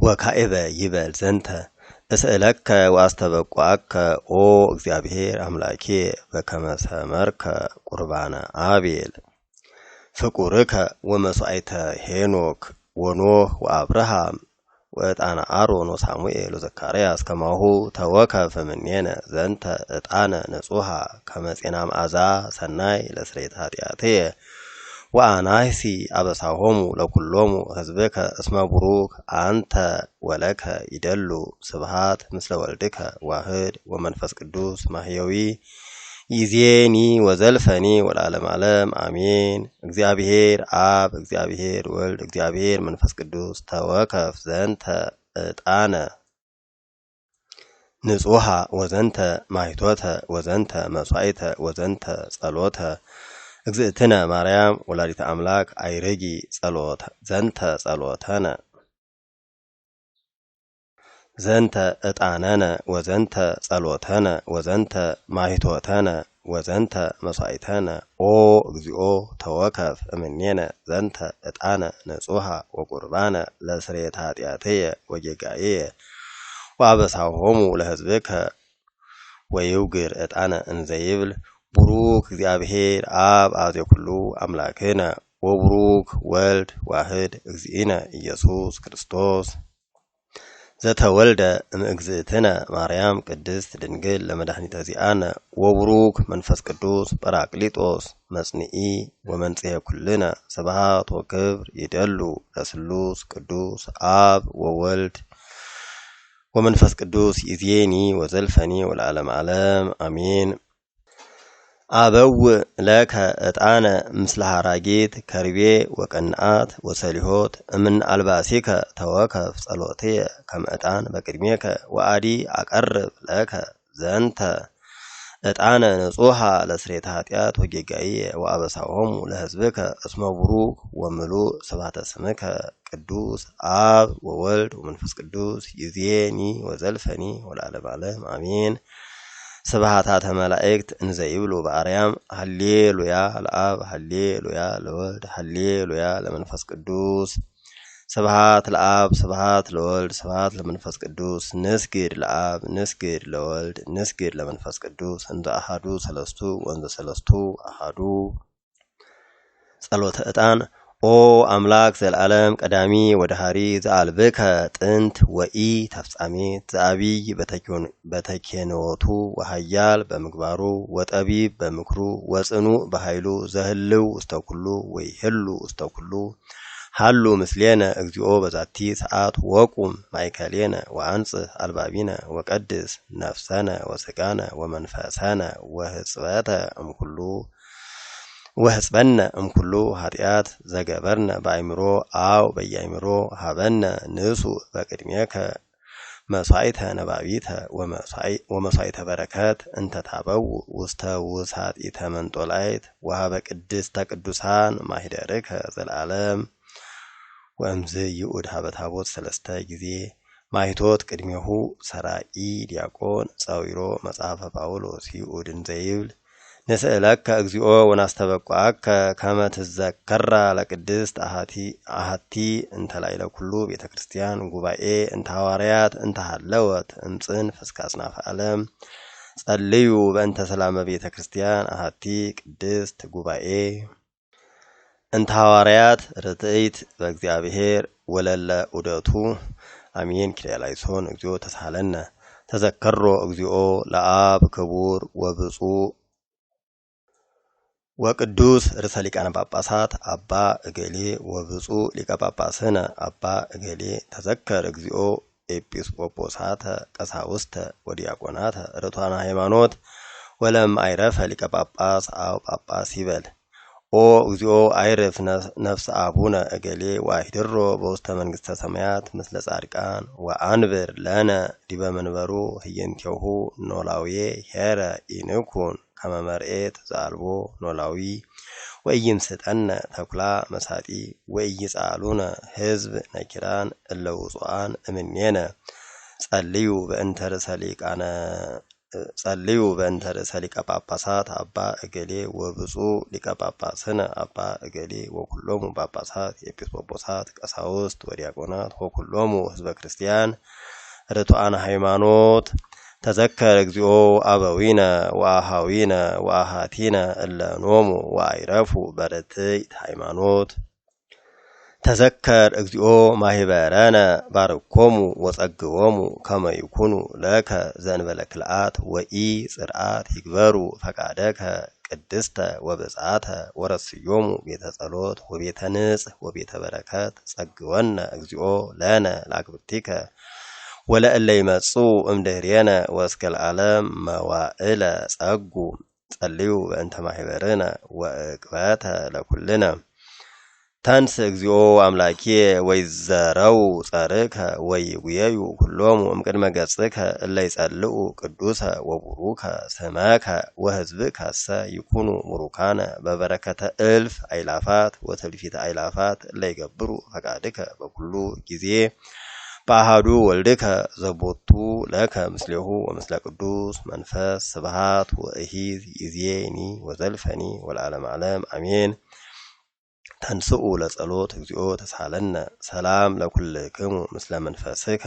ወካዕበ ይበል ዘንተ እስእለከ ወአስተበቋከ ኦ እግዚአብሔር አምላኬ በከመ ሰመርከ ቁርባነ አቤል ፍቁርከ ወመስዋዕተ ሄኖክ ወኖህ ወአብርሃም ወዕጣነ አሮን ወሳሙኤል ወዘካርያስ ከማሁ ተወከፍ እምኔነ ዘንተ ዕጣነ ንጹሐ ከመ ፄና መዓዛ ሰናይ ለስርየተ ኃጢአትየ ወአናህሲ አበሳሆሙ ለኩሎሙ ሕዝብከ እስመ ቡሩክ አንተ ወለከ ይደሉ ስብሃት ምስለ ወልድከ ዋህድ ወመንፈስ ቅዱስ ማህየዊ ይዜኒ ወዘልፈኒ ወለዓለመ ዓለም አሜን። እግዚአብሔር አብ እግዚአብሔር ወልድ እግዚአብሔር መንፈስ ቅዱስ ተወከፍ ዘንተ ዕጣነ ንጹሐ ወዘንተ ማኅቶተ ወዘንተ መስዋዕተ ወዘንተ ጸሎተ እግዝእትነ ማርያም ወላዲተ አምላክ አይረጊ ጸሎተ ዘንተ ጸሎተነ ዘንተ ዕጣነነ ወዘንተ ጸሎተነ ወዘንተ ማኅቶተነ ወዘንተ መስዋዕተነ ኦ እግዚኦ ተወከፍ እምኔነ ዘንተ ዕጣነ ንጹሐ ወቁርባነ ለስርየተ ኃጢአትየ ወጌጋዬየ ወአበሳሆሙ ለሕዝብከ ወይውግር ዕጣነ እንዘ ይብል ቡሩክ እግዚአብሔር አብ አብ ዘኩሉ አምላክነ ወቡሩክ ወልድ ዋህድ እግዚእነ ኢየሱስ ክርስቶስ ዘተወልደ እምእግዝእትነ ማርያም ቅድስት ድንግል ለመድኃኒተ ዚአነ ወቡሩክ መንፈስ ቅዱስ ጰራቅሊጦስ መጽንዒ ወመንጽሔ ኩልነ ስብሐት ወክብር ይደሉ ለስሉስ ቅዱስ አብ ወወልድ ወመንፈስ ቅዱስ ይዜኒ ወዘልፈኒ ወለዓለመ ዓለም አሜን። አበው ለከ ዕጣነ ምስለ ሐራጌት ከርቤ ወቀንአት ወሰሊሆት እምን አልባሲከ ተወከፍ ጸሎትየ ከመ ዕጣን በቅድሜከ ወአዲ አቀርብ ለከ ዘንተ ዕጣነ ንጹሐ ለስርየተ ኃጢአት ወጌጋዬየ ወአበሳሆሙ ለሕዝብከ እስመ ቡሩክ ወምሉእ ስብሐተ ስምከ ቅዱስ አብ ወወልድ ወመንፈስ ቅዱስ ይዜኒ ወዘልፈኒ ወለዓለመ ዓለም አሜን። ስብሐታተ መላእክት እንዘ ይብሉ በአርያም ሃሌሉያ ለአብ ሃሌሉያ ለወልድ ሃሌሉያ ለመንፈስ ቅዱስ ስብሐት ለአብ ስብሐት ለወልድ ስብሐት ለመንፈስ ቅዱስ ንስግድ ለአብ ንስግድ ለወልድ ንስግድ ለመንፈስ ቅዱስ እንዘ አሐዱ ሰለስቱ ወንዘ ሰለስቱ አሐዱ። ጸሎተ ዕጣን ኦ አምላክ ዘለዓለም ቀዳሚ ወደሃሪ ዘአልብከ ጥንት ወኢ ተፍጻሜት ዘአቢይ በተኬኖቱ ወሃያል በምግባሩ ወጠቢብ በምክሩ ወጽኑዕ በኃይሉ ዘህልው ውስተ ኩሉ ወይህሉ ውስተ ኩሉ ሃሉ ምስሌነ እግዚኦ በዛቲ ሰዓት ወቁም ማእከሌነ ወአንጽሕ አልባቢነ ወቀድስ ነፍሰነ ወስጋነ ወመንፈሰነ ወሕጽበነ እምኩሉ ኃጢአት ዘገበርነ በአእምሮ አው በየአእምሮ ሀበነ ንሱ በቅድሜከ መስዋዕተ ነባቢተ ወመስዋዕተ በረከት እንተ ታበው ውስተ ውሳጢተ መንጦላይት ወሀበ ቅድስተ ቅዱሳን ማኅደርከ ዘለዓለም ወእምዝ ይኡድ ሀበ ታቦት ሰለስተ ጊዜ ማኅቶት ቅድሜሁ ሰራኢ ዲያቆን ጸዊሮ መጽሐፈ ጳውሎስ ይኡድ እንዘ ይብል ንስእለከ እግዚኦ ወናስተበቋከ ከመ ትዘከራ ለቅድስት አሐቲ እንተ ላዕለ ኩሉ ቤተ ክርስቲያን ጉባኤ እንተ ሐዋርያት እንተ ሀለወት እምጽንፍ እስከ አጽናፈ ዓለም ጸልዩ በእንተ ሰላመ ቤተ ክርስቲያን አሐቲ ቅድስት ጉባኤ እንተ ሐዋርያት ርትዕት በእግዚአብሔር ወለለ ዑደቱ አሜን። ኪርያላይሶን እግዚኦ ተሳሃለነ ተዘከሮ እግዚኦ ለአብ ክቡር ወብፁዕ ወቅዱስ ርዕሰ ሊቃነ ጳጳሳት አባ እገሌ ወብፁዕ ሊቀ ጳጳስነ አባ እገሌ ተዘከር እግዚኦ ኤጲስቆጶሳተ ቀሳውስተ ወዲያቆናተ ርቱዓነ ሃይማኖት ወለም አይረፈ ሊቀ ጳጳስ አው ጳጳስ ይበል። ኦ እግዚኦ አይርፍ ነፍስ አቡነ እገሌ ዋሂድሮ በውስተ መንግሥተ ሰማያት ምስለ ጻድቃን ወአንብር ለነ ዲበ መንበሩ ህየንቴሁ ኖላዊ ሄረ ኢንኩን ከመ መርኤት ዘአልቦ ኖላዊ ወኢይምስጠነ ተኩላ መሳጢ ወኢይጻሉነ ሕዝብ ነኪራን እለ ውጹአን እምኔነ ጸልዩ በእንተ ርእሰ ሊቃነ ጸልዩ በእንተ ርእሰ ሊቀ ጳጳሳት አባ እገሌ ወብፁዕ ሊቀ ጳጳስነ አባ እገሌ ወኩሎሙ ጳጳሳት ኤጲስቆጶሳት ቀሳውስት ወዲያቆናት ወኩሎሙ ህዝበ ክርስቲያን ርቱዓነ ሃይማኖት ተዘከር እግዚኦ አበዊነ ወአሃዊነ ወአሃቲነ እለ ኖሙ ወአይረፉ በርትዕት ሃይማኖት ተዘከር እግዚኦ ማህበረነ ባርኮሙ ወጸግቦሙ ከመ ይኩኑ ለከ ዘእንበለ ክልአት ወኢ ጽርዓት ይግበሩ ፈቃደከ ቅድስተ ወብፅዓተ ወረስዮሙ ቤተ ጸሎት ወቤተ ንጽሕ ወቤተ በረከት ጸግወነ እግዚኦ ለነ ለአግብርቲከ ወለእለ ይመጽኡ እምድኅሬነ ወእስከ ለዓለም መዋዕለ ጸጉ ጸልዩ በእንተ ማህበርነ ወዕቅበተ ለኩልነ ታንስ እግዚኦ አምላኬ ወይዘረው ጸርከ ወይጉየዩ ኩሎሙ እምቅድመ ገጽከ እለ ይጸልኡ ቅዱሰ ወቡሩከ ስመከ ወሕዝብከሰ ይኩኑ ቡሩካነ በበረከተ እልፍ አይላፋት ወትልፊተ አይላፋት እለ ይገብሩ ፈቃድከ በኩሉ ጊዜ በአሐዱ ወልድከ ዘቦቱ ለከ ምስሌሁ ወምስለ ቅዱስ መንፈስ ስብሐት ወእሂዝ ይእዜኒ ወዘልፈኒ ወለዓለመ ዓለም አሜን። ተንስኡ ለጸሎት እግዚኦ ተሳለነ ሰላም ለኩልክሙ ምስለ መንፈስከ